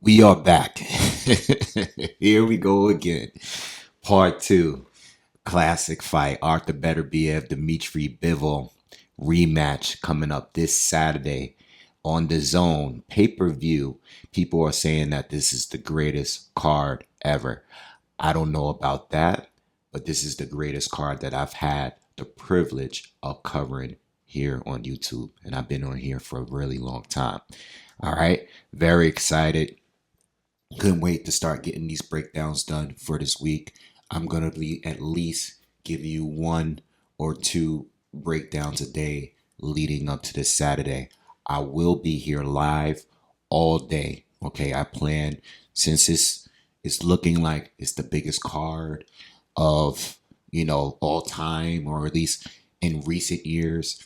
We are back. Here we go again. Part two. Classic fight. Artur Beterbiev, Dmitry Bivol rematch coming up this Saturday on the Zone pay-per-view. People are saying that this is the greatest card ever. I don't know about that, but this is the greatest card that I've had the privilege of covering here on YouTube. And I've been on here for a really long time. All right. Very excited. Couldn't wait to start getting these breakdowns done for this week. I'm going to be at least give you one or two breakdowns a day leading up to this Saturday. I will be here live all day. Okay, I plan, since it's looking like it's the biggest card of, all time, or at least in recent years.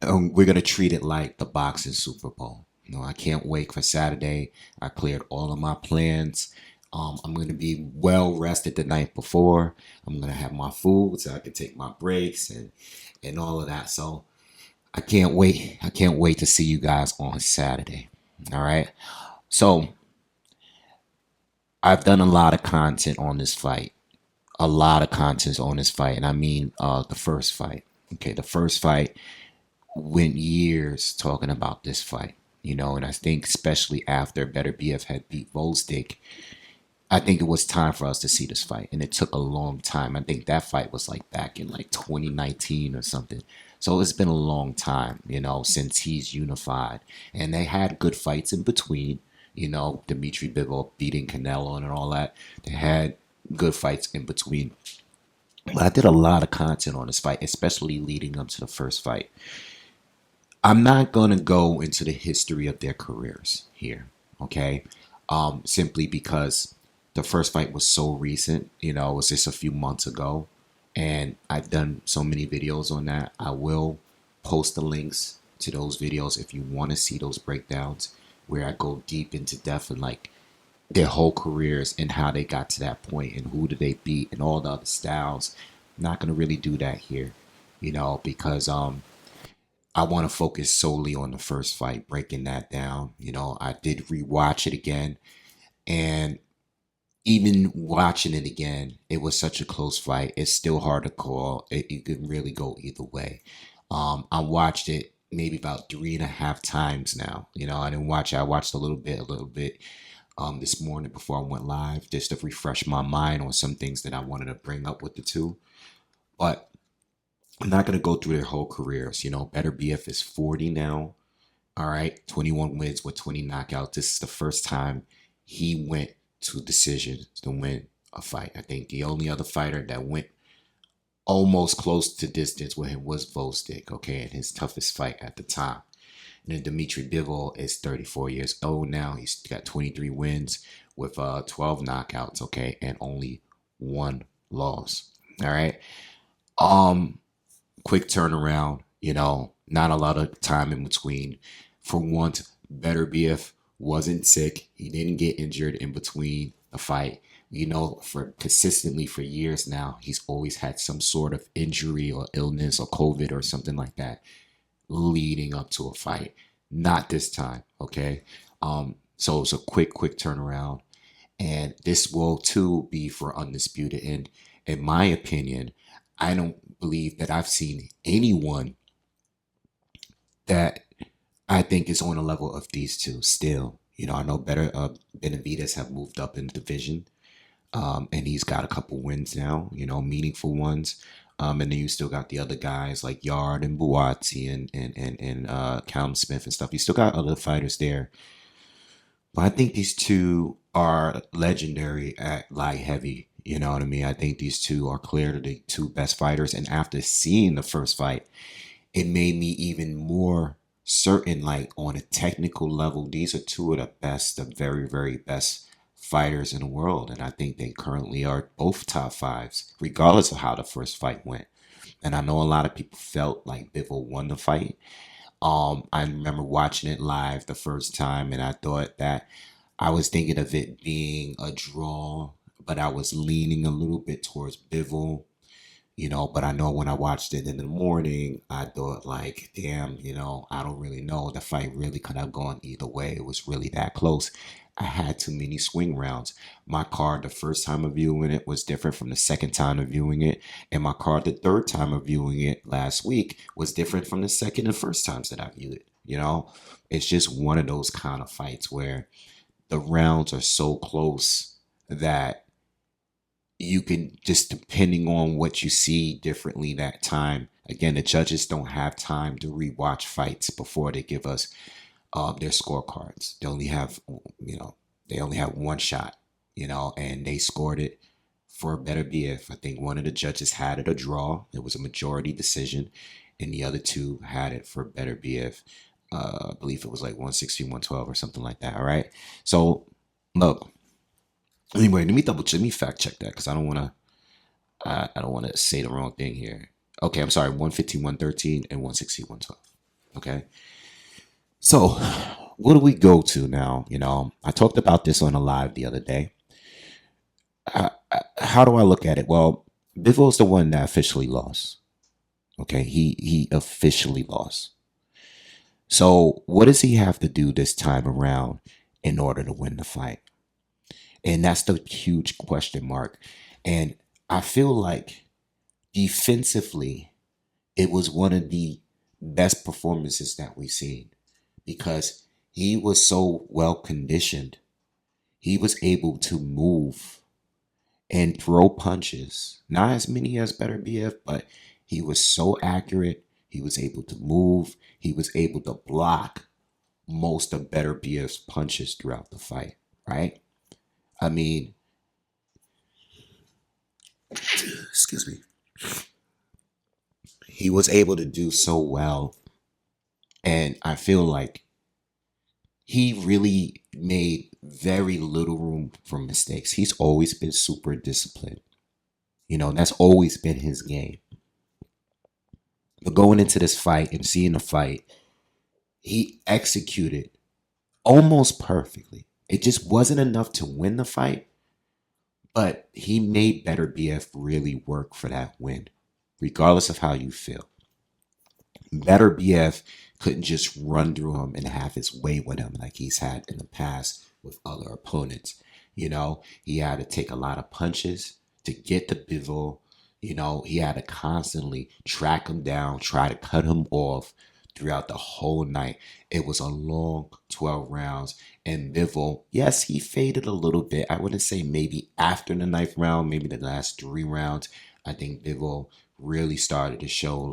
We're gonna treat it like the boxing Super Bowl. I can't wait for Saturday. I cleared all of my plans. I'm gonna be well rested the night before. I'm gonna have my food so I can take my breaks and all of that. So I can't wait. I can't wait to see you guys on Saturday. All right. So I've done a lot of content on this fight. A lot of content on this fight, and I mean the first fight. Okay, the first fight went years talking about this fight, and I think especially after Beterbiev had beat Volstick, I think it was time for us to see this fight, and it took a long time. I think that fight was like back in like 2019 or something. So it's been a long time, since he's unified, and they had good fights in between. Dmitry Bivol beating Canelo and all that. They had good fights in between. But I did a lot of content on this fight, especially leading up to the first fight. I'm not going to go into the history of their careers here, okay? Simply because the first fight was so recent, it was just a few months ago, and I've done so many videos on that. I will post the links to those videos if you want to see those breakdowns where I go deep into depth and like their whole careers and how they got to that point and who did they beat and all the other styles. I'm not going to really do that here, because I want to focus solely on the first fight, breaking that down. I did rewatch it again, and even watching it again, it was such a close fight. It's still hard to call. It could really go either way. I watched it maybe about 3.5 times now. I didn't watch it. I watched a little bit this morning before I went live, just to refresh my mind on some things that I wanted to bring up with the two. But I'm not going to go through their whole careers. Beterbiev is 40 now. All right. 21 wins with 20 knockouts. This is the first time he went to decision to win a fight. I think the only other fighter that went almost close to distance with him was Volstick, okay, in his toughest fight at the time. And then Dmitry Bivol is 34 years old now. He's got 23 wins with 12 knockouts, okay, and only one loss. All right. Quick turnaround, not a lot of time in between. For once, Beterbiev wasn't sick. He didn't get injured in between the fight. For consistently for years now, he's always had some sort of injury or illness or COVID or something like that leading up to a fight. Not this time, okay? So it's a quick turnaround. And this will too be for undisputed. And in my opinion, I don't believe that I've seen anyone that I think is on a level of these two still. I know Benavidez have moved up in the division. And he's got a couple wins now, meaningful ones. And then you still got the other guys like Yard and Buatsi and Callum Smith and stuff. You still got other fighters there. But I think these two are legendary at light heavy. You know what I mean? I think these two are clearly the two best fighters. And after seeing the first fight, it made me even more certain, like on a technical level, these are two of the best, the very, very best fighters in the world. And I think they currently are both top fives, regardless of how the first fight went. And I know a lot of people felt like Bivol won the fight. I remember watching it live the first time, and I thought that I was thinking of it being a draw, but I was leaning a little bit towards Bivol. But I know when I watched it in the morning, I thought like, damn, I don't really know. The fight really could have gone either way. It was really that close. I had too many swing rounds. My card the first time of viewing it was different from the second time of viewing it. And my card the third time of viewing it last week was different from the second and first times that I viewed it. It's just one of those kind of fights where the rounds are so close that you can just, depending on what you see differently that time. Again, the judges don't have time to rewatch fights before they give us their scorecards. They only have one shot, and they scored it for Beterbiev. I think one of the judges had it a draw. It was a majority decision, and the other two had it for Beterbiev. I believe it was like 116, 112 or something like that. All right. So look, anyway, let me fact check that because I don't want to say the wrong thing here. Okay, I'm sorry, 115, 113 and 116, 112. Okay. So what do we go to now? I talked about this on a live the other day. How do I look at it? Well, Bivol's the one that officially lost. Okay, he officially lost. So what does he have to do this time around in order to win the fight? And that's the huge question mark. And I feel like defensively, it was one of the best performances that we've seen because he was so well conditioned. He was able to move and throw punches. Not as many as Beterbiev, but he was so accurate. He was able to move. He was able to block most of Beterbiev's punches throughout the fight, right? I mean, excuse me. He was able to do so well. And I feel like he really made very little room for mistakes. He's always been super disciplined. That's always been his game. But going into this fight and seeing the fight, he executed almost perfectly. It just wasn't enough to win the fight, but he made Beterbiev really work for that win, regardless of how you feel. Beterbiev couldn't just run through him and have his way with him like he's had in the past with other opponents. He had to take a lot of punches to get to Bivol. He had to constantly track him down, try to cut him off throughout the whole night. It was a long 12 rounds. And Bivol, yes, he faded a little bit. I wouldn't say maybe after the ninth round, maybe the last 3 rounds. I think Bivol really started to show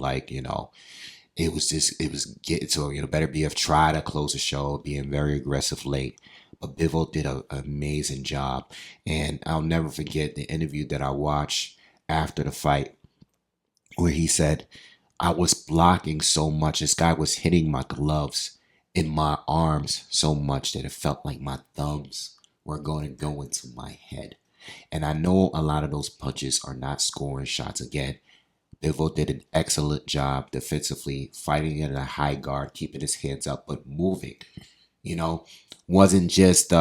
it was getting to him. Beterbiev tried to close the show, being very aggressive late. But Bivol did an amazing job. And I'll never forget the interview that I watched after the fight where he said, I was blocking so much. This guy was hitting my gloves in my arms so much that it felt like my thumbs were going to go into my head. And I know a lot of those punches are not scoring shots. Again, Bivol did an excellent job defensively, fighting at a high guard, keeping his hands up, but moving. Wasn't just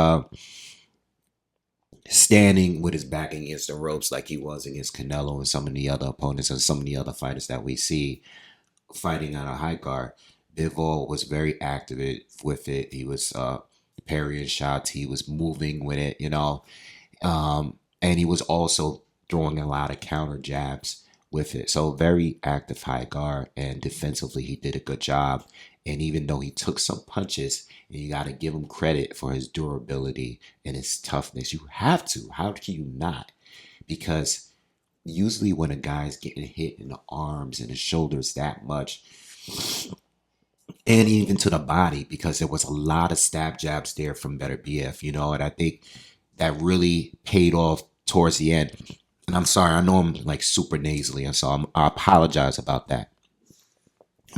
standing with his back against the ropes like he was against Canelo and some of the other opponents and some of the other fighters that we see fighting on a high guard. Bivol was very active with it. He was parrying shots. He was moving with it, and he was also throwing a lot of counter jabs with it. So very active high guard, and defensively he did a good job. And even though he took some punches, and you got to give him credit for his durability and his toughness. You have to. How can you not? Because usually when a guy's getting hit in the arms and the shoulders that much, and even to the body, because there was a lot of stab jabs there from Beterbiev, and I think that really paid off towards the end. And I'm sorry, I know I'm like super nasally, and so I apologize about that.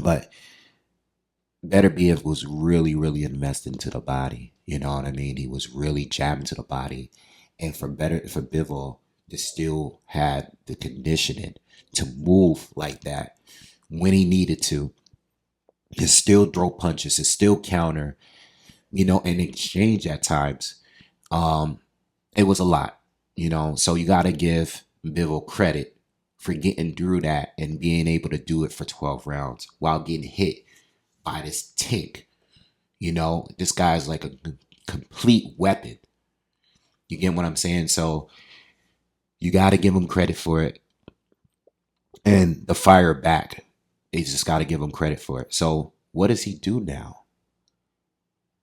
But Beterbiev was really, really invested into the body. You know what I mean? He was really jabbing to the body. And for Bivol to still had the conditioning to move like that when he needed to still throw punches, to still counter, and exchange at times. It was a lot, so you got to give Bivol credit for getting through that and being able to do it for 12 rounds while getting hit by this tank. You know, this guy's like a complete weapon. You get what I'm saying? So you got to give him credit for it. And the fire back, you just got to give him credit for it. So what does he do now?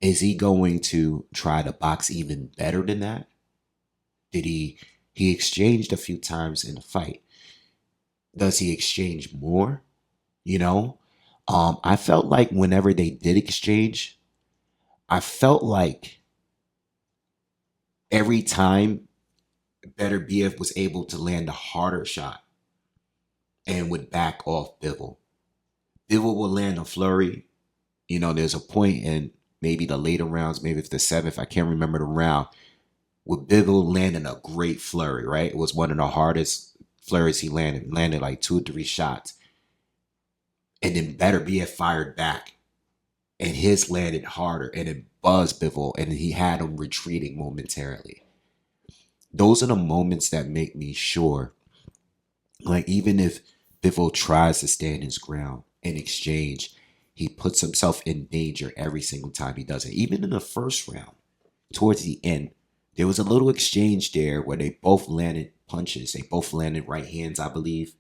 Is he going to try to box even better than that? Did he exchanged a few times in the fight? Does he exchange more? You know, I felt like whenever they did exchange, I felt like every time Beterbiev was able to land a harder shot and would back off Bivol. Bivol will land a flurry. You know, there's a point in maybe the later rounds, maybe it's the seventh, I can't remember the round, with Bivol landing a great flurry, right? It was one of the hardest flurries he landed like 2 or 3 shots. And then Beterbiev fired back, and his landed harder, and it buzzed Bivol, and he had him retreating momentarily. Those are the moments that make me sure, like, even if Bivol tries to stand his ground in exchange, he puts himself in danger every single time he does it. Even in the first round, towards the end, there was a little exchange there where they both landed punches. They both landed right hands, I believe.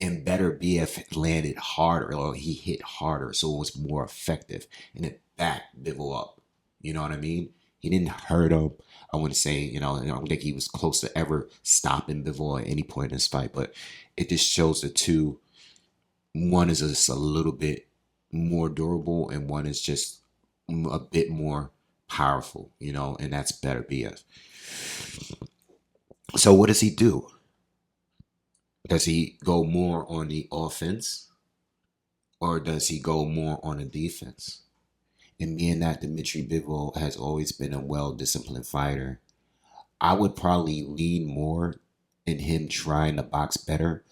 And Beterbiev landed harder, or he hit harder, so it was more effective. And it backed Bivol up. You know what I mean? He didn't hurt him. I wouldn't say, I don't think he was close to ever stopping Bivol at any point in this fight. But it just shows the two. One is just a little bit more durable, and one is just a bit more powerful, and that's Beterbiev. So what does he do? Does he go more on the offense, or does he go more on the defense? And being that Dmitry Bivol has always been a well-disciplined fighter, I would probably lean more in him trying to box better.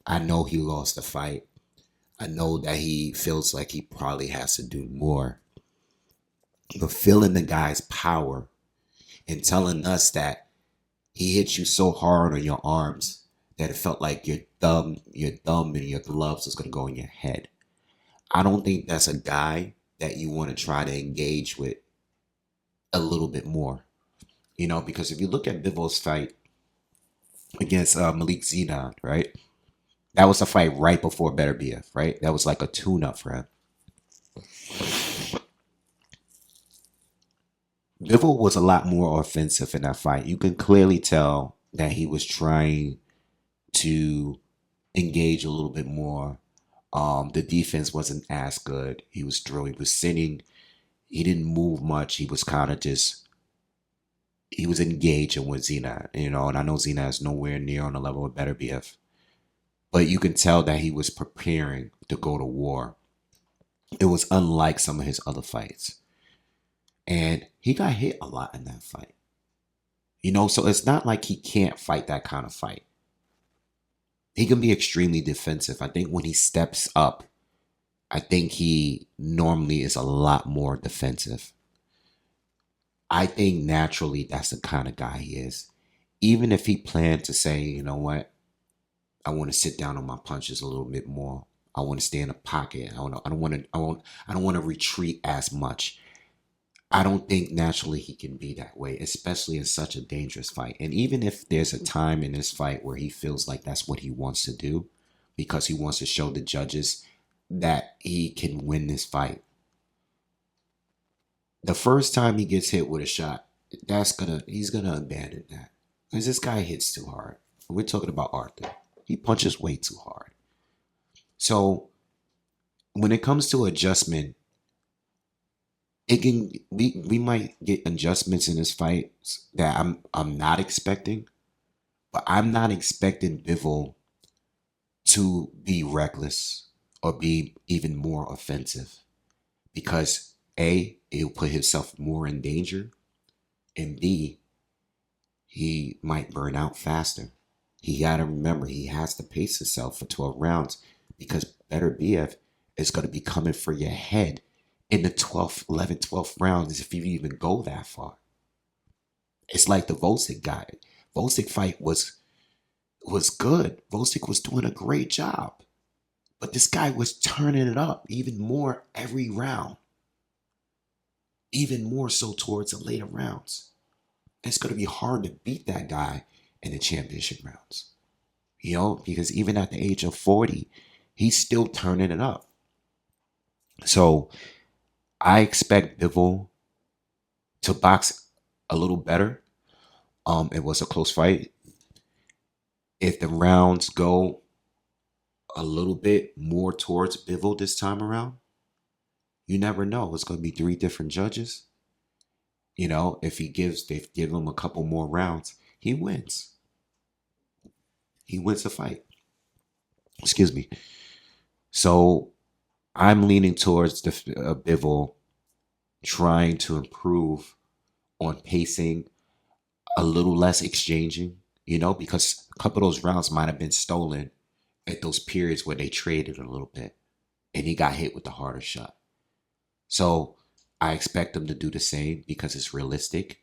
I know he lost the fight. I know that he feels like he probably has to do more. But feeling the guy's power and telling us that he hit you so hard on your arms that it felt like your thumb and your gloves was going to go in your head. I don't think that's a guy that you want to try to engage with a little bit more. Because if you look at Bivol's fight against Malik Zidan, right? That was a fight right before Beterbiev, right? That was like a tune-up for him. Bivol was a lot more offensive in that fight. You can clearly tell that he was trying to engage a little bit more. The defense wasn't as good. He was throwing, he was sitting. He didn't move much. He was kind of he was engaging with Zidan, and I know Zidan is nowhere near on the level of Beterbiev. But you can tell that he was preparing to go to war. It was unlike some of his other fights. And he got hit a lot in that fight. So it's not like he can't fight that kind of fight. He can be extremely defensive. I think when he steps up, I think he normally is a lot more defensive. I think naturally that's the kind of guy he is. Even if he planned to say, you know what, I want to sit down on my punches a little bit more. I want to stay in the pocket. I don't want to retreat as much. I don't think naturally he can be that way, especially in such a dangerous fight. And even if there's a time in this fight where he feels like that's what he wants to do, because he wants to show the judges that he can win this fight, the first time he gets hit with a shot, he's gonna abandon that. Because this guy hits too hard. We're talking about Artur. He punches way too hard. So when it comes to adjustment, we might get adjustments in this fight that I'm not expecting, but I'm not expecting Bivol to be reckless or be even more offensive, because A, he'll put himself more in danger, and B, he might burn out faster. He got to remember he has to pace himself for 12 rounds, because Beterbiev is going to be coming for your head in the 12th round, if you even go that far. It's like the Volcic guy. Volcic fight was was good. Vosik was doing a great job. But this guy was turning it up even more every round, even more so towards the later rounds. It's going to be hard to beat that guy in the championship rounds, because even at the age of 40, he's still turning it up. So I expect Bivol to box a little better. It was a close fight. If the rounds go a little bit more towards Bivol this time around, you never know. It's going to be 3 different judges. If they give him a couple more rounds, he wins. He wins the fight. Excuse me. So I'm leaning towards the Bivol trying to improve on pacing, a little less exchanging, because a couple of those rounds might have been stolen at those periods where they traded a little bit and he got hit with the harder shot. So I expect him to do the same because it's realistic.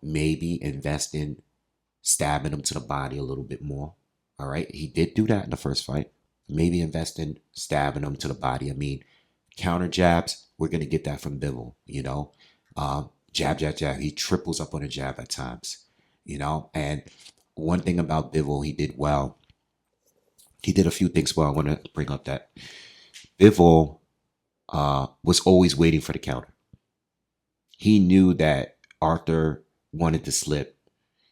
Maybe invest in stabbing him to the body a little bit more. All right. He did do that in the first fight. Maybe invest in stabbing him to the body. I mean, counter jabs, we're going to get that from Bivol, jab, jab, jab. He triples up on a jab at times, and one thing about Bivol, he did well. He did a few things well. I want to bring up that Bivol was always waiting for the counter. He knew that Artur wanted to slip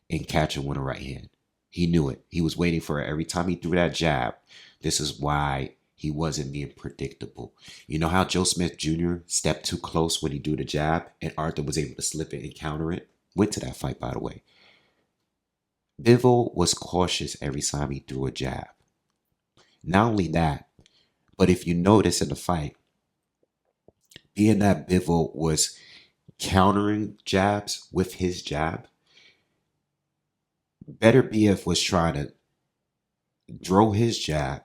and catch him with a right hand. He knew it. He was waiting for it. Every time he threw that jab, this is why he wasn't being predictable. You know how Joe Smith Jr. stepped too close when he threw the jab and Artur was able to slip it and counter it? Went to that fight, by the way. Bivol was cautious every time he threw a jab. Not only that, but if you notice in the fight, being that Bivol was countering jabs with his jab, Beterbiev was trying to throw his jab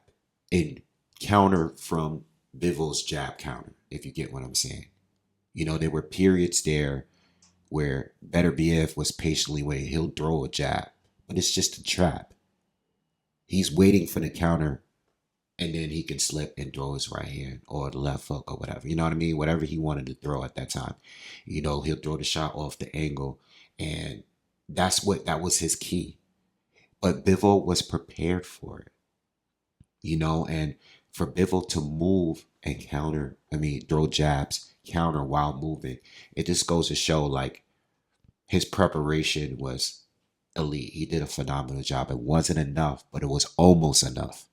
and counter from Bivol's jab counter, if you get what I'm saying. There were periods there where Beterbiev was patiently waiting. He'll throw a jab, but it's just a trap. He's waiting for the counter, and then he can slip and throw his right hand or the left hook or whatever. You know what I mean? Whatever he wanted to throw at that time. He'll throw the shot off the angle, and that was his key. But Bivol was prepared for it. And for Bivol to move and throw jabs, counter while moving, it just goes to show like his preparation was elite. He did a phenomenal job. It wasn't enough, but it was almost enough.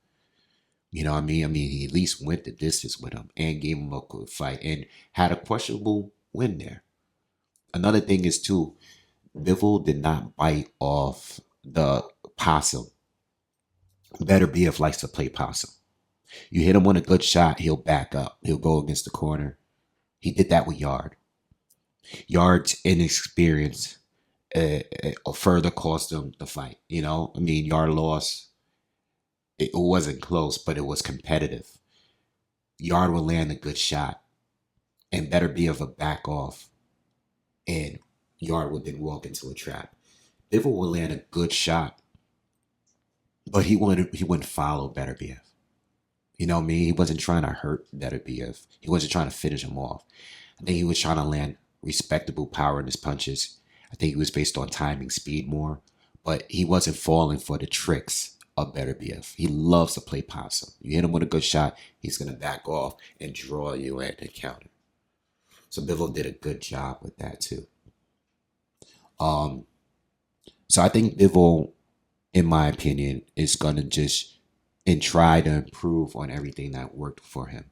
You know what I mean? He at least went the distance with him and gave him a good fight and had a questionable win there. Another thing is too, Bivol did not bite off the possum. Beterbiev likes to play possum. You hit him with a good shot, he'll back up. He'll go against the corner. He did that with Yard. Yard's inexperience further cost him the fight. Yard lost. It wasn't close, but it was competitive. Yard will land a good shot, and Beterbiev would back off, and Yard would then walk into a trap. Bivol will land a good shot, but he wouldn't follow Beterbiev. You know what I mean? He wasn't trying to hurt Beterbiev. He wasn't trying to finish him off. I think he was trying to land respectable power in his punches. I think he was based on timing, speed more, but he wasn't falling for the tricks of Beterbiev. He loves to play possum. You hit him with a good shot, he's going to back off and draw you at the counter. So Bivol did a good job with that too. So I think Bivol, in my opinion, is going to just try to improve on everything that worked for him.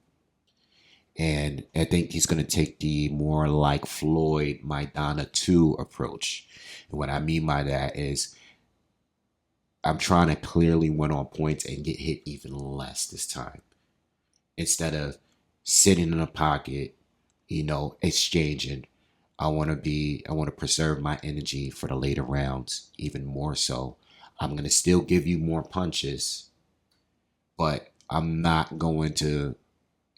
And I think he's going to take the more like Floyd Maidana 2 approach. And what I mean by that is I'm trying to clearly win on points and get hit even less this time. Instead of sitting in a pocket, exchanging. I want to preserve my energy for the later rounds even more so. I'm going to still give you more punches, but I'm not going to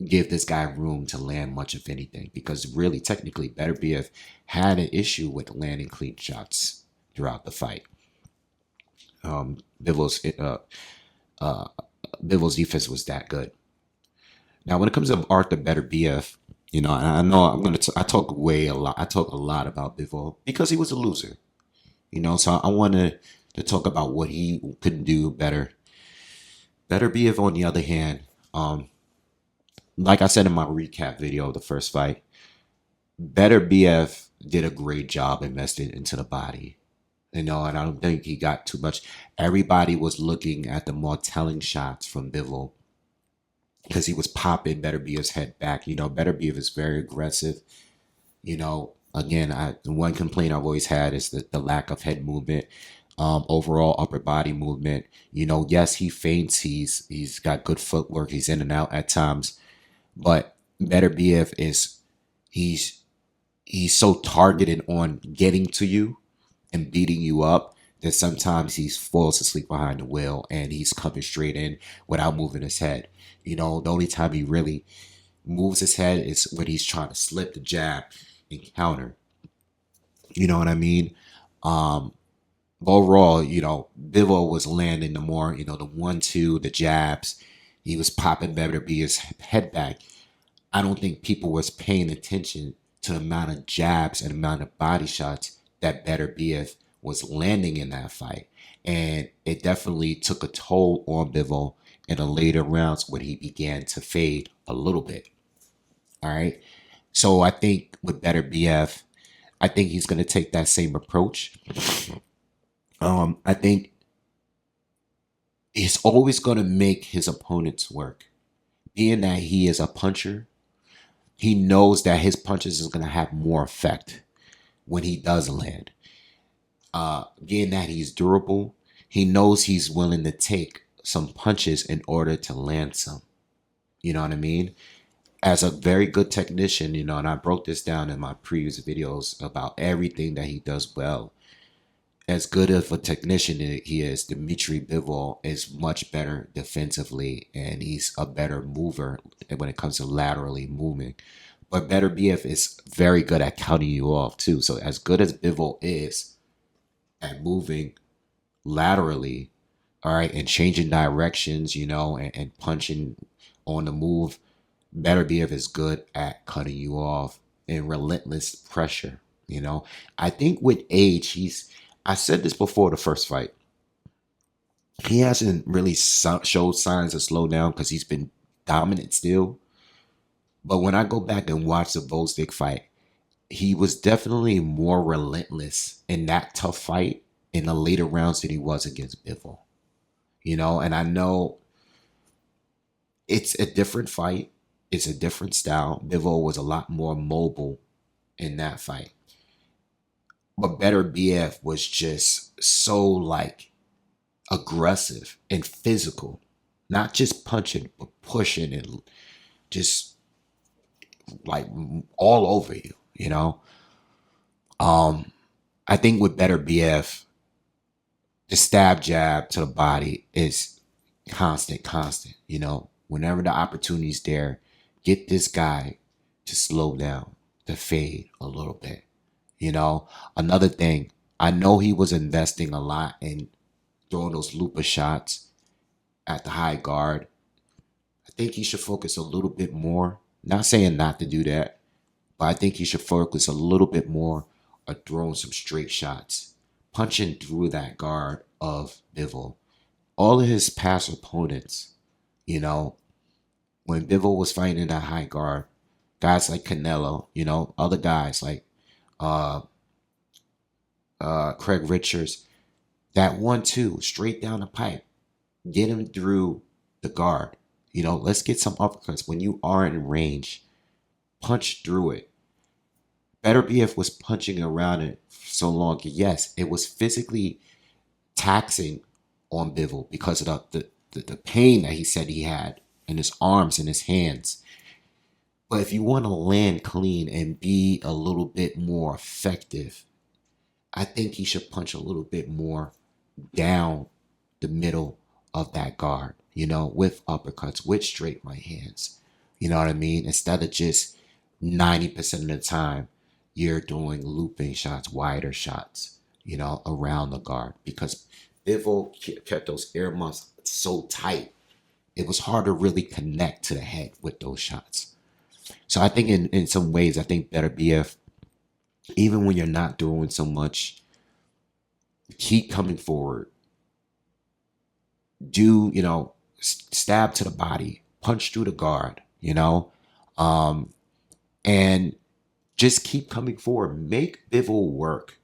give this guy room to land much of anything, because really technically Beterbiev had an issue with landing clean shots throughout the fight. Bivol's uh, Bivol's defense was that good. Now, when it comes to Artur Beterbiev, and I know I talk way a lot. I talk a lot about Bivol because he was a loser. So I wanted to talk about what he could do better. Beterbiev, on the other hand, like I said in my recap video of the first fight, Beterbiev did a great job investing into the body. And I don't think he got too much. Everybody was looking at the more telling shots from Bivol because he was popping Beterbiev's head back. Beterbiev is very aggressive. Again, the one complaint I've always had is the lack of head movement, overall upper body movement. Yes, he feints. He's got good footwork. He's in and out at times, but Beterbiev he's so targeted on getting to you and beating you up that sometimes he falls asleep behind the wheel and he's coming straight in without moving his head. The only time he really moves his head is when he's trying to slip the jab and counter. You know what I mean? Overall, Bivol was landing the more, the 1-2, the jabs. He was popping Beterbiev's head back. I don't think people was paying attention to the amount of jabs and amount of body shots that Beterbiev was landing in that fight. And it definitely took a toll on Bivol in the later rounds when he began to fade a little bit. All right. So I think with Beterbiev, I think he's going to take that same approach. I think he's always going to make his opponents work. Being that he is a puncher, he knows that his punches is going to have more effect when he does land. Being that he's durable, he knows he's willing to take some punches in order to land some. You know what I mean? As a very good technician, and I broke this down in my previous videos about everything that he does well. As good of a technician he is, Dmitry Bivol is much better defensively, and he's a better mover when it comes to laterally moving. But Beterbiev is very good at counting you off too. So as good as Bivol is at moving laterally, all right, and changing directions, and punching on the move, Beterbiev is good at cutting you off and relentless pressure. I think with age, I said this before the first fight, he hasn't really showed signs of slow down because he's been dominant still. But when I go back and watch the Volstick fight, he was definitely more relentless in that tough fight in the later rounds than he was against Bivol. And I know it's a different fight. It's a different style. Bivol was a lot more mobile in that fight. But Beterbiev was just so aggressive and physical. Not just punching, but pushing and just all over you, I think with Beterbiev, the stab jab to the body is constant. Whenever the opportunity's there, get this guy to slow down, to fade a little bit. Another thing, I know he was investing a lot in throwing those looper shots at the high guard. I think he should focus a little bit more. Not saying not to do that, but I think he should focus a little bit more on throwing some straight shots, punching through that guard of Bivol. All of his past opponents, when Bivol was fighting that high guard, guys like Canelo, other guys like Craig Richards, that 1-2 straight down the pipe, get him through the guard. Let's get some uppercuts. When you are in range, punch through it. Beterbiev was punching around it so long. Yes, it was physically taxing on Bivol because of the pain that he said he had in his arms and his hands. But if you want to land clean and be a little bit more effective, I think he should punch a little bit more down the middle of that guard, with uppercuts, with straight right hands. You know what I mean? Instead of just 90% of the time, you're doing looping shots, wider shots, around the guard. Because Bivol kept those air muffs so tight, it was hard to really connect to the head with those shots. So I think in some ways, I think Beterbiev, even when you're not throwing so much, keep coming forward. Do, stab to the body, punch through the guard, and just keep coming forward. Make Bivol work.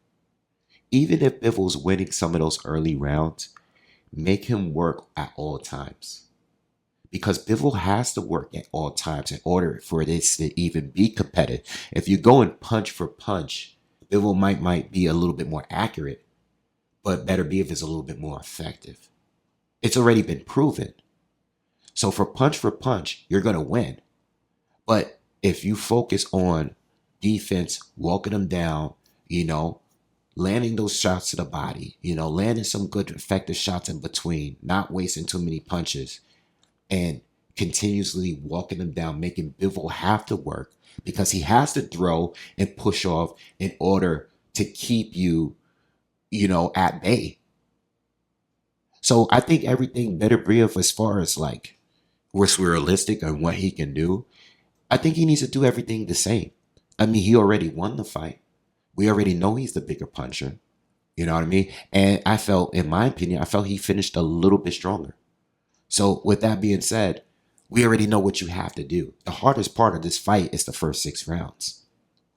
Even if Bivol's winning some of those early rounds, make him work at all times. Because Bivol has to work at all times in order for this to even be competitive. If you're going punch for punch, Bivol might be a little bit more accurate, but Beterbiev is a little bit more effective. It's already been proven. So for punch, you're going to win. But if you focus on defense, walking them down, landing those shots to the body, landing some good effective shots in between, not wasting too many punches, and continuously walking them down, making Bivol have to work because he has to throw and push off in order to keep you, at bay. So I think everything Beterbiev, as far as like what's realistic and what he can do, I think he needs to do everything the same. I mean, he already won the fight. We already know he's the bigger puncher. You know what I mean? And in my opinion, I felt he finished a little bit stronger. So with that being said, we already know what you have to do. The hardest part of this fight is the first 6 rounds,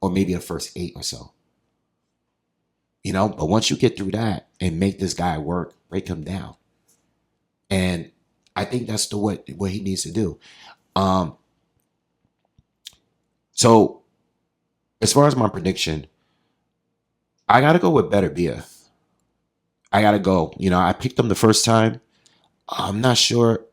or maybe the first 8 or so. But once you get through that and make this guy work, break him down. And I think that's what he needs to do. So as far as my prediction, I got to go with Beterbiev. I got to go. I picked him the first time. I'm not sure.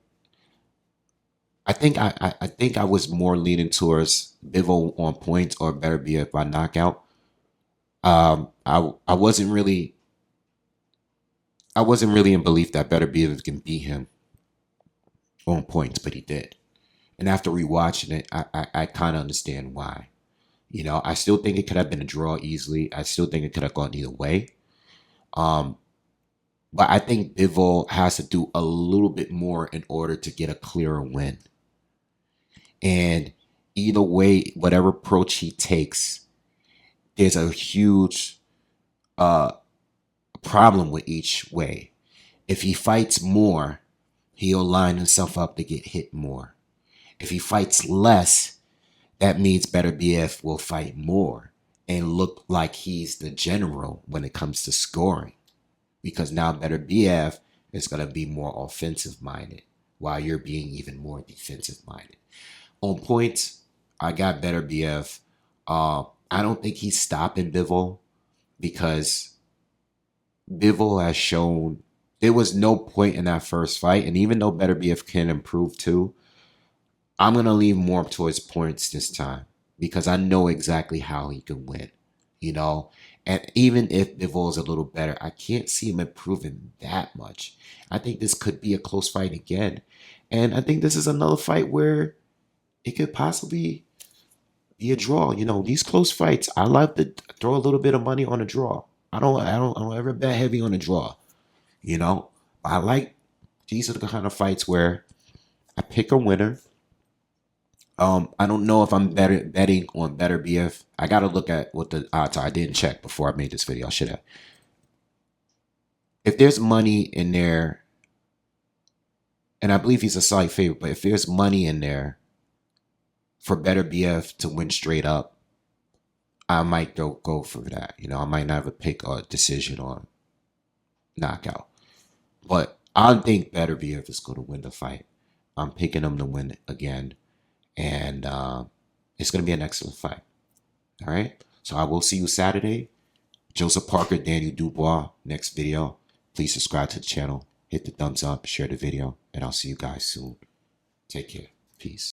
I think I was more leaning towards Bivol on points or Beterbiev by knockout. I wasn't really in belief that Beterbiev can beat him on points, but he did. And after rewatching it, I kind of understand why. I still think it could have been a draw easily. I still think it could have gone either way. But I think Bivol has to do a little bit more in order to get a clearer win. And either way, whatever approach he takes, there's a huge problem with each way. If he fights more, he'll line himself up to get hit more. If he fights less, that means Beterbiev will fight more and look like he's the general when it comes to scoring. Because now Beterbiev is going to be more offensive-minded while you're being even more defensive-minded. On points, I got Beterbiev. I don't think he's stopping Bivol because Bivol has shown there was no point in that first fight. And even though Beterbiev can improve too, I'm going to lean more towards points this time because I know exactly how he can win, And even if Bivol is a little better, I can't see him improving that much. I think this could be a close fight again. And I think this is another fight where it could possibly be a draw. These close fights, I like to throw a little bit of money on a draw. I don't ever bet heavy on a draw. I like these are the kind of fights where I pick a winner. I don't know if I'm betting on Beterbiev. I got to look at what the odds are. I didn't check before I made this video. I should have. If there's money in there, and I believe he's a slight favorite, but if there's money in there for Beterbiev to win straight up, I might go for that. I might not have pick a decision on knockout. But I think Beterbiev is going to win the fight. I'm picking him to win again. And it's going to be an excellent fight. All right. So I will see you Saturday. Joseph Parker, Daniel Dubois, next video. Please subscribe to the channel. Hit the thumbs up, share the video, and I'll see you guys soon. Take care. Peace.